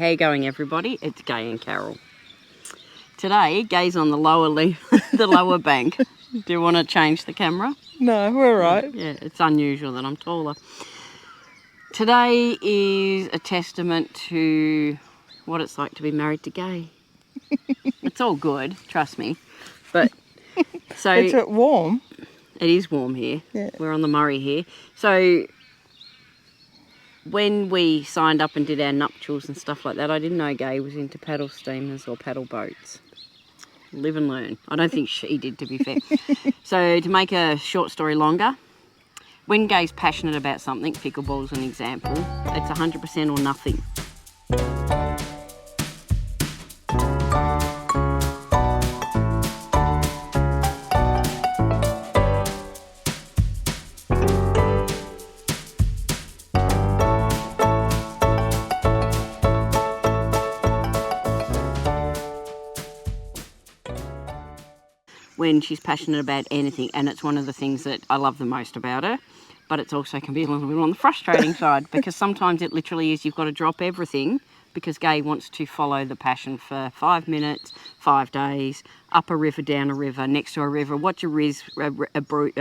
How you going, everybody? It's Gay and Carol. Today, Gay's on the lower the lower bank. Do you want to change the camera? No, we're right. Yeah, it's unusual that I'm taller. Today is a testament to what it's like to be married to Gay. It's all good, trust me. But so It's warm. It is warm here. Yeah. We're on the Murray here. So when we signed up and did our nuptials and stuff like that, I didn't know Gay was into paddle steamers or paddle boats. Live and learn. I don't think she did, to be fair. So to make a short story longer, when Gay's passionate about something, pickleball's an example, it's 100% or nothing. When she's passionate about anything, and it's one of the things that I love the most about her, but it also can be a little bit on the frustrating side, because sometimes it literally is you've got to drop everything because Gay wants to follow the passion for 5 minutes, 5 days, up a river, down a river, next to a river, watch a bridge, watch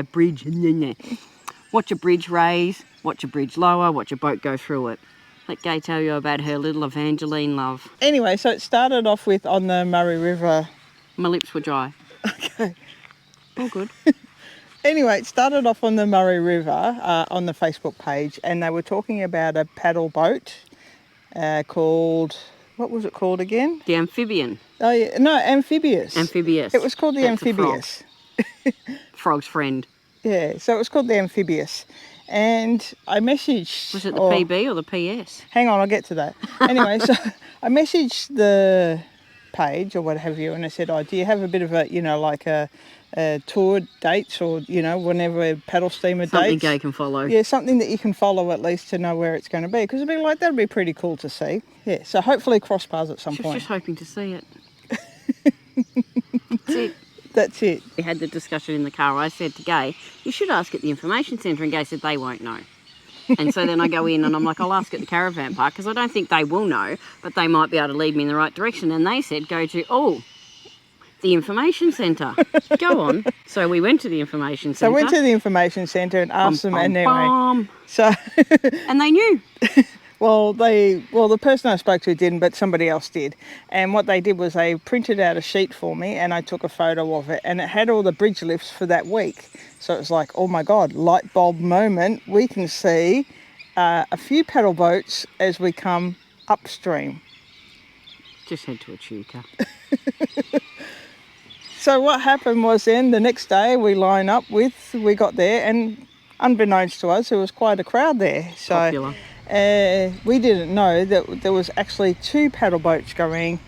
a bridge raise, watch a bridge lower, watch a boat go through it. Let Gay tell you about her little Evangeline love. Anyway, so it started off with on the Murray River. My lips were dry. Okay. All good. Anyway, it started off on the Murray River on the Facebook page, and they were talking about a paddle boat called, what was it called again? The amphibian. Oh yeah, no, amphibious. Amphibious. It was called the That's amphibious. Frog's friend. Yeah, so it was called the amphibious. And I messaged... Was it the PB or the PS? Hang on, I'll get to that. Anyway, so I messaged the page or what have you, and I said, oh, do you have a bit of a, like a tour dates or, whenever paddle steamer Something dates? Gay can follow. Yeah, something that you can follow at least to know where it's going to be, because that'd be pretty cool to see. Yeah, so hopefully cross paths at some She was point. just hoping to see it. That's it. That's it. We had the discussion in the car. I said to Gay, you should ask at the information centre, and Gay said they won't know. And so then I go in and I'm like, I'll ask at the caravan park, because I don't think they will know, but they might be able to lead me in the right direction. And they said, go to, the information centre. Go on. So we went to the information centre. So I went to the information centre and asked them, and anyway. So and they knew. Well, the person I spoke to didn't, but somebody else did. And what they did was they printed out a sheet for me, and I took a photo of it, and it had all the bridge lifts for that week. So it was like, oh my God, light bulb moment. We can see a few paddle boats as we come upstream. Just head to Echuca. So what happened was then the next day we got there, and unbeknownst to us, there was quite a crowd there. So Popular. We didn't know that there was actually 2 paddle boats going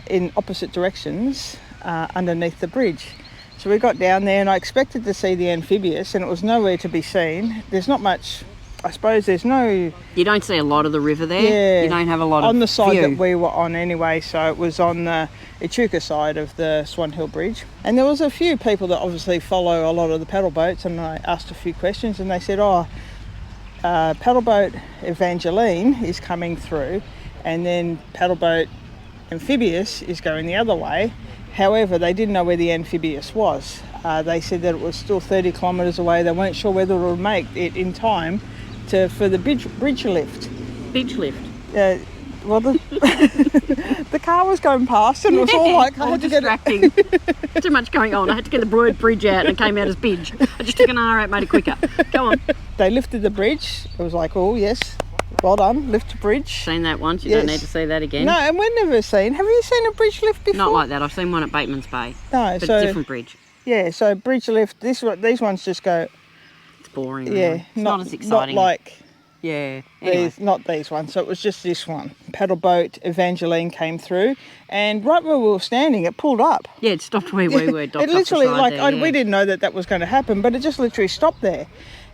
in opposite directions underneath the bridge. So we got down there, and I expected to see the amphibious, and it was nowhere to be seen. There's not much, I suppose there's no... You don't see a lot of the river there. Yeah. You don't have a lot of on the side view. that we were on anyway, so it was on the Echuca side of the Swan Hill bridge. And there was a few people that obviously follow a lot of the paddle boats, and I asked a few questions, and they said, Paddleboat Evangeline is coming through, and then Paddleboat Amphibious is going the other way. However, they didn't know where the amphibious was. They said that it was still 30 kilometres away. They weren't sure whether it would make it in time for the bridge lift. Beach lift. Well, the car was going past, and it was all like, I had to distracting. Too much going on. I had to get the word bridge out, and it came out as bidge. I just took an R out, made it quicker. Go on. They lifted the bridge. It was like, oh yes, well done, lift the bridge. Seen that once. You Yes. don't need to see that again. No, and we've never seen. Have you seen a bridge lift before? Not like that. I've seen one at Bateman's Bay. No, but so a different bridge. Yeah, so bridge lift. These ones just go. It's boring. Yeah, really. It's not as exciting. Not like. Yeah. Anyway. Not these ones. So it was just this one. Paddleboat Evangeline came through, and right where we were standing, it pulled up. Yeah, it stopped where we were. It literally, we didn't know that was going to happen, but it just literally stopped there.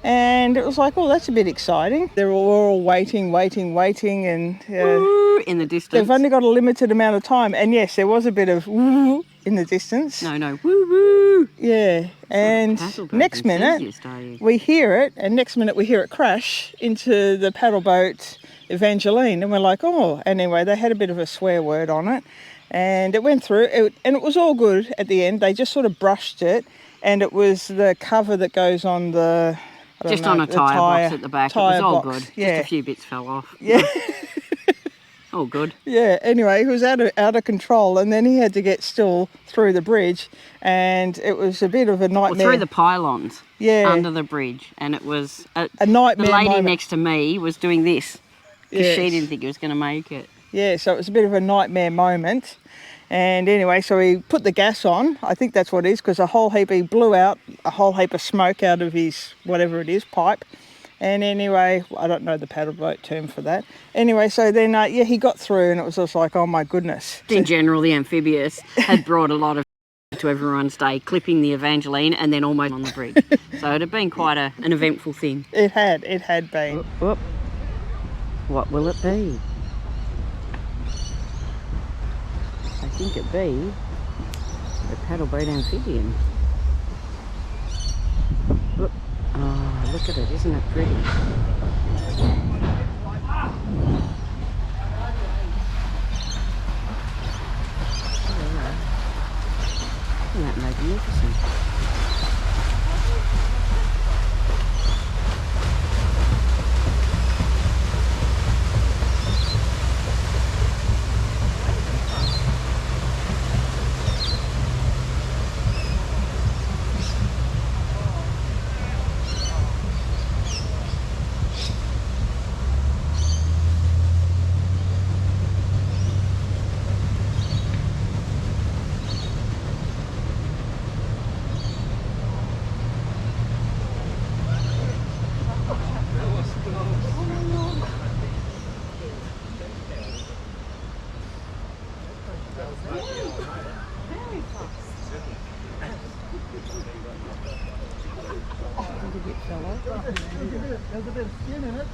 And it was like, oh, that's a bit exciting. They were all waiting, and Woo in the distance. They've only got a limited amount of time. And yes, there was a bit of woo in the distance. No, woo woo. Yeah, and next minute we hear it, and next minute we hear it crash into the paddleboat Evangeline. And we're like, oh, anyway, they had a bit of a swear word on it. And it went through, and it was all good at the end. They just sort of brushed it, and it was the cover that goes on the... Just on a tyre box at the back. It was all good. Yeah. Just a few bits fell off. Yeah. All good. Yeah, anyway, he was out of control, and then he had to get still through the bridge, and it was a bit of a nightmare. Well, through the pylons. Yeah. Under the bridge, and it was... a nightmare The lady moment. next to me was doing this, because Yes. she didn't think he was going to make it. Yeah, so it was a bit of a nightmare moment. And anyway, so he put the gas on. I think that's what it is, because he blew out a whole heap of smoke out of his, whatever it is, pipe. And anyway, I don't know the paddleboat term for that. Anyway, so then, he got through, and it was just like, oh my goodness. In general, the amphibious had brought a lot of to everyone's day, clipping the Evangeline and then almost on the bridge. So it had been quite an eventful thing. It had been. Whoop. What will it be? I think it'd be the paddleboat amphibian. Look. Oh, look at it, isn't it pretty? Isn't that magnificent? There's a bit of skin in it.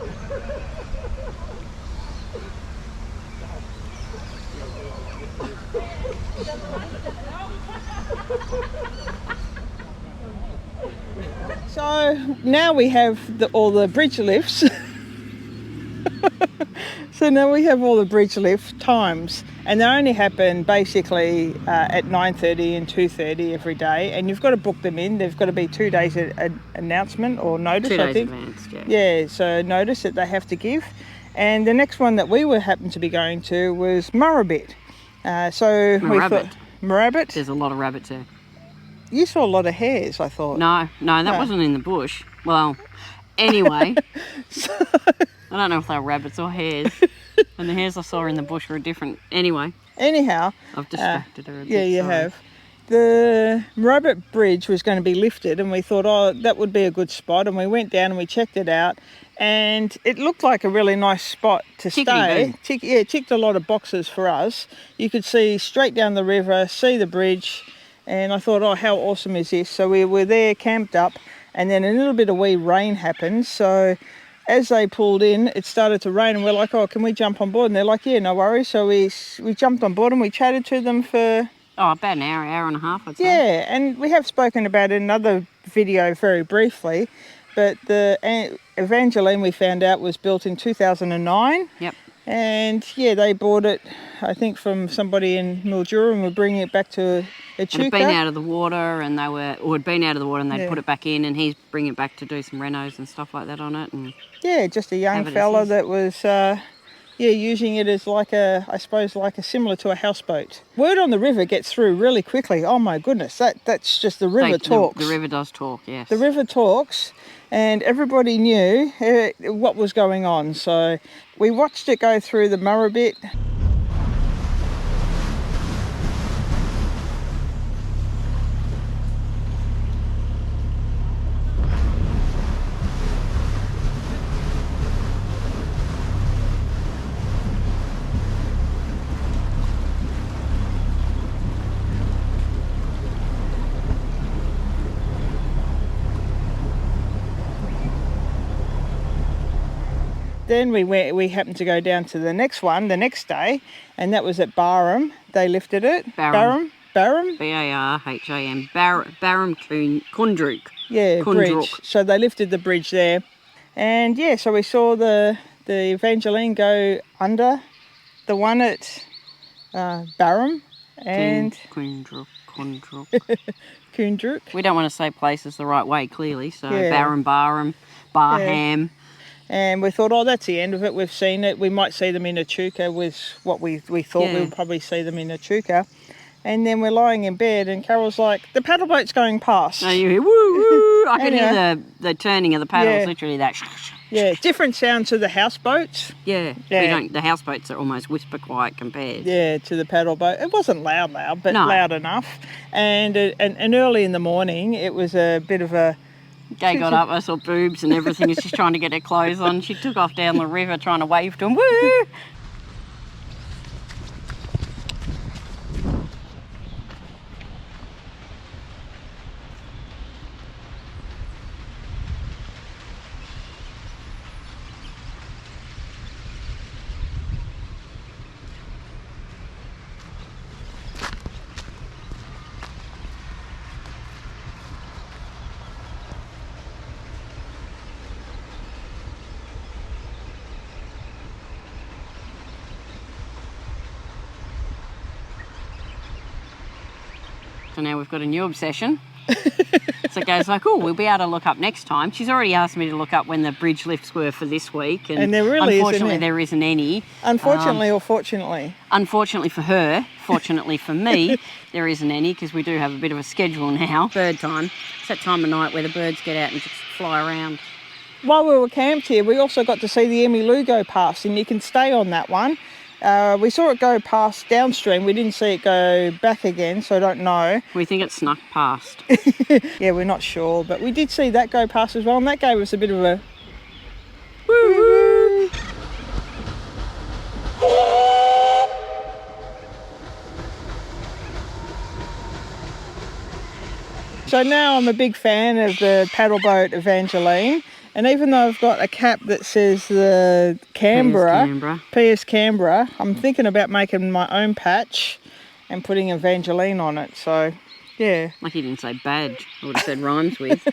So now we have all the bridge lifts. So now we have all the bridge lift times, and they only happen basically at 9:30 and 2:30 every day, and you've got to book them in. They've got to be 2 days announcement or notice. 2 days I think. Advanced, yeah. Yeah, so notice that they have to give. And the next one that we happened to be going to was Murrabit. So we thought Murrabit. There's a lot of rabbits there. You saw a lot of hares, I thought. No, that wasn't in the bush. Well, anyway, I don't know if they were rabbits or hares. And the hares I saw in the bush were different. Anyhow. I've distracted her a bit. Yeah, you sorry. have. The Murrabit Bridge was going to be lifted, and we thought, oh, that would be a good spot. And we went down and we checked it out, and it looked like a really nice spot to stay. Ticked a lot of boxes for us. You could see straight down the river, see the bridge, and I thought, oh, how awesome is this? So we were there, camped up, and then a little bit of wee rain happened. So as they pulled in, it started to rain, and we're like, oh, can we jump on board? And they're like, yeah, no worries. So we jumped on board, and we chatted to them for... Oh, about an hour and a half, I'd say. Yeah, and we have spoken about it in another video very briefly, but the Evangeline, we found out, was built in 2009. Yep. And yeah, they bought it, I think, from somebody in Mildura, and were bringing it back to Echuca. It had been out of the water, and had been out of the water, and they'd put it back in, and he's bringing it back to do some renos and stuff like that on it. And yeah, just a young fella that was... using it as like I suppose similar to a houseboat. Word on the river gets through really quickly. Oh my goodness, that's just the river talks. The river does talk, yes. The river talks, and everybody knew what was going on. So we watched it go through the Murrabit. Then we happened to go down to the next one the next day, and that was at Barham. They lifted it. Barham. B-A-R-H-A-M. Barham Kundrook. Yeah, Kundrook. bridge. So they lifted the bridge there. And yeah, so we saw the the Evangeline go under the one at Barham and Coondrook. We don't want to say places the right way, clearly. So Yeah. Barham, Barham. And we thought, oh, that's the end of it. We've seen it. We might see them in Echuca was what we thought we would probably see them in Echuca. And then we're lying in bed and Carol's like, the paddle boat's going past. Oh, you hear woo woo. I can hear the turning of the paddles, Yeah. literally that. Yeah, different sound to the houseboats. Yeah. The houseboats are almost whisper quiet compared. Yeah, to the paddle boat. It wasn't loud, but No. loud enough. And early in the morning, it was a bit of a... Gay got up, I saw boobs and everything. Is just trying to get her clothes on. She took off down the river trying to wave to him. Woo! So now we've got a new obsession. So Gay's like, oh, we'll be able to look up next time. She's already asked me to look up when the bridge lifts were for this week. And there really unfortunately, isn't there isn't any. Unfortunately or fortunately? Unfortunately for her, fortunately for me, there isn't any because we do have a bit of a schedule now. Bird time. It's that time of night where the birds get out and just fly around. While we were camped here, we also got to see the Emmylou go past, and you can stay on that one. We saw it go past downstream. We didn't see it go back again, so I don't know. We think it snuck past. Yeah, we're not sure, but we did see that go past as well, and that gave us a bit of a... Woo-woo. So now I'm a big fan of the paddleboat Evangeline. And even though I've got a cap that says the PS Canberra, I'm thinking about making my own patch and putting Evangeline on it. So, yeah. Like you didn't say badge. I would have said rhymes with.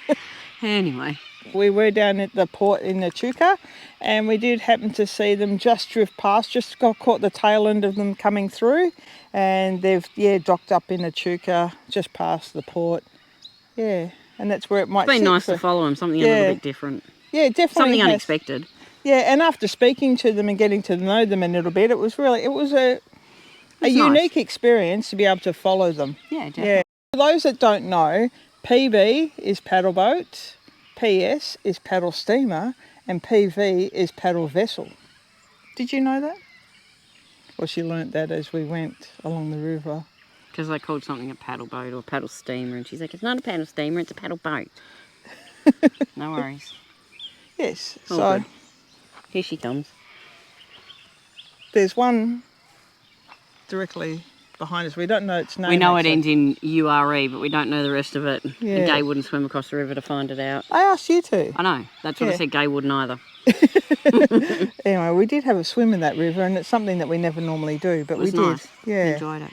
Anyway. We were down at the port in Echuca and we did happen to see them just drift past, just got caught the tail end of them coming through. And they've, docked up in Echuca just past the port. Yeah. And that's where it might It's been nice to follow them, something a little bit different. Yeah, definitely. Something unexpected. Yeah, and after speaking to them and getting to know them a little bit, it was a unique experience to be able to follow them. Yeah, definitely. Yeah. For those that don't know, PB is paddleboat, PS is paddle steamer, and PV is paddle vessel. Did you know that? Well, she learnt that as we went along the river. Because I called something a paddle boat or paddle steamer, and she's like, it's not a paddle steamer, it's a paddle boat. No worries. Yes, All so good. Here she comes. There's one directly behind us. We don't know its name. We know actually. it ends in URE, but we don't know the rest of it. Yeah. And Gay wouldn't swim across the river to find it out. I asked you to. I know. That's what I said. Gay wouldn't either. Anyway, we did have a swim in that river, and it's something that we never normally do, but It was we nice. did. Yeah. Enjoyed it.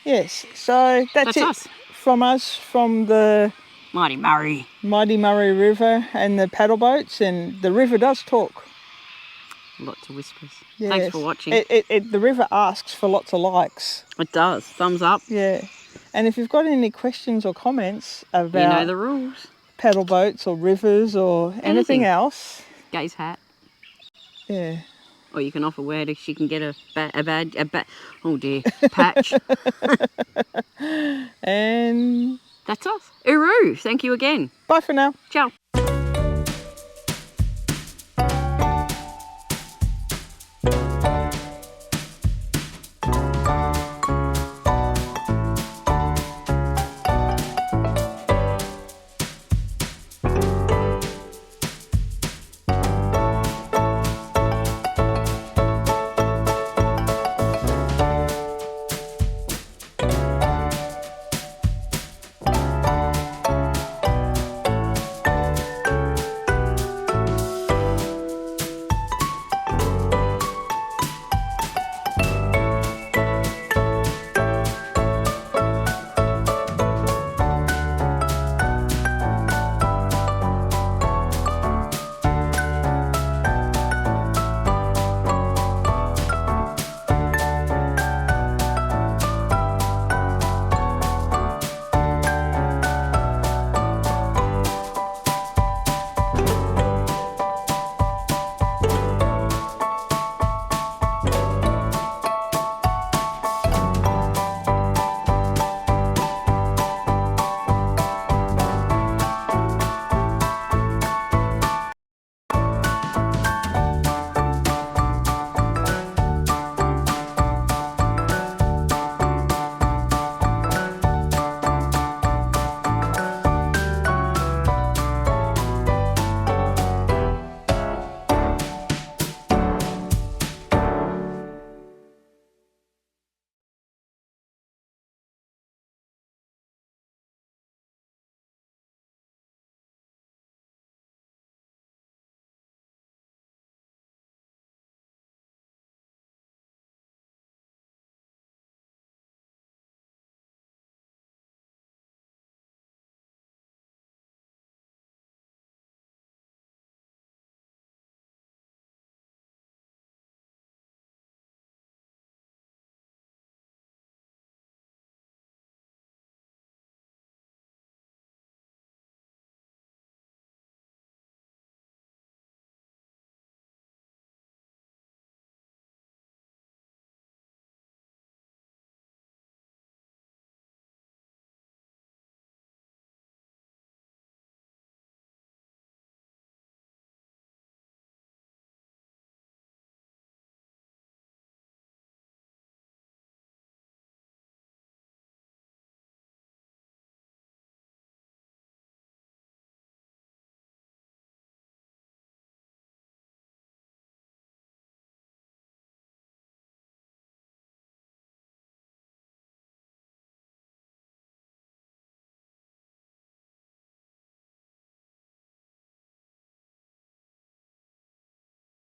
Yes. So that's it us. from us, from the Mighty Murray. Mighty Murray River and the paddle boats, and the river does talk. Lots of whispers. Yes. Thanks for watching. The river asks for lots of likes. It does. Thumbs up. Yeah. And if you've got any questions or comments about You know the rules. paddle boats or rivers or anything else, Gay's hat. yeah. Or you can offer where she can get a patch. And That's us. Uru. Thank you again. bye for now. Ciao.